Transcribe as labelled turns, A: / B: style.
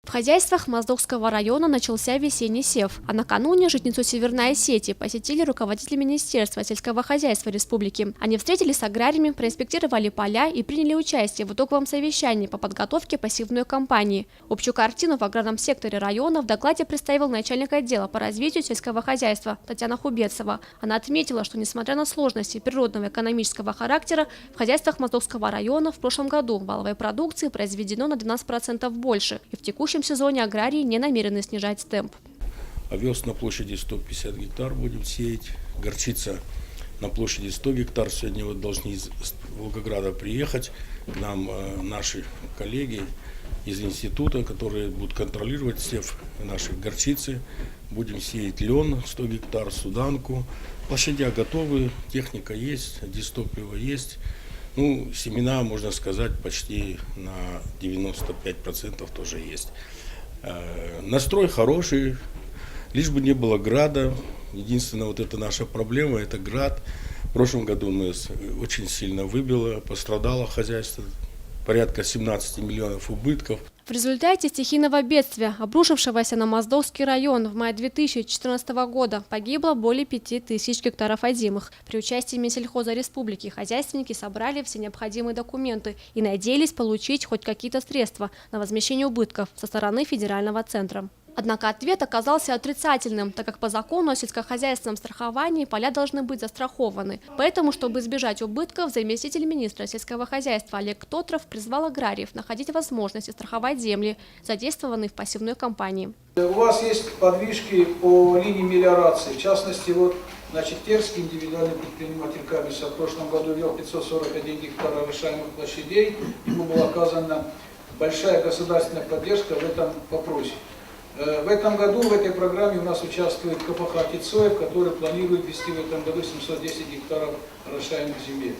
A: В хозяйствах Моздокского района начался весенний сев, а накануне житницу Северной Осетии посетили руководители Министерства сельского хозяйства республики. Они встретились с аграриями, проинспектировали поля и приняли участие в итоговом совещании по подготовке посевной кампании. Общую картину в аграрном секторе района в докладе представил начальник отдела по развитию сельского хозяйства Татьяна Хубецова. Она отметила, что несмотря на сложности природного и экономического характера, в хозяйствах Моздокского района в прошлом году валовой продукции произведено на 12% больше, и в текущем сезоне аграрии не намерены снижать темп.
B: Овес на площади 150 гектар будем сеять, горчица на площади 100 гектар. Сегодня вот должны из Волгограда приехать к нам наши коллеги из института, которые будут контролировать сев нашей горчицы. Будем сеять лен 100 гектар, суданку. Площадя готовы, техника есть, дистопливо есть. Ну, семена, можно сказать, почти на 95% тоже есть. Настрой хороший, лишь бы не было града. Единственная вот это наша проблема, это град. В прошлом году нас очень сильно выбило, пострадало хозяйство. Порядка 17 миллионов убытков.
A: В результате стихийного бедствия, обрушившегося на Моздокский район в мае 2014 года, погибло более 5000 гектаров озимых. При участии Минсельхоза Республики хозяйственники собрали все необходимые документы и надеялись получить хоть какие-то средства на возмещение убытков со стороны федерального центра. Однако ответ оказался отрицательным, так как по закону о сельскохозяйственном страховании поля должны быть застрахованы. Поэтому, чтобы избежать убытков, заместитель министра сельского хозяйства Олег Тотров призвал аграриев находить возможности страховать земли, задействованные в посевной кампании.
C: У вас есть подвижки по линии мелиорации. В частности, Терский индивидуальный предприниматель Кабиса в прошлом году вел 541 гектар орошаемых площадей. Ему была оказана большая государственная поддержка в этом вопросе. В этом году в этой программе у нас участвует КПХ Тицоев, который планирует ввести в этом году 710 гектаров орошаемых земель.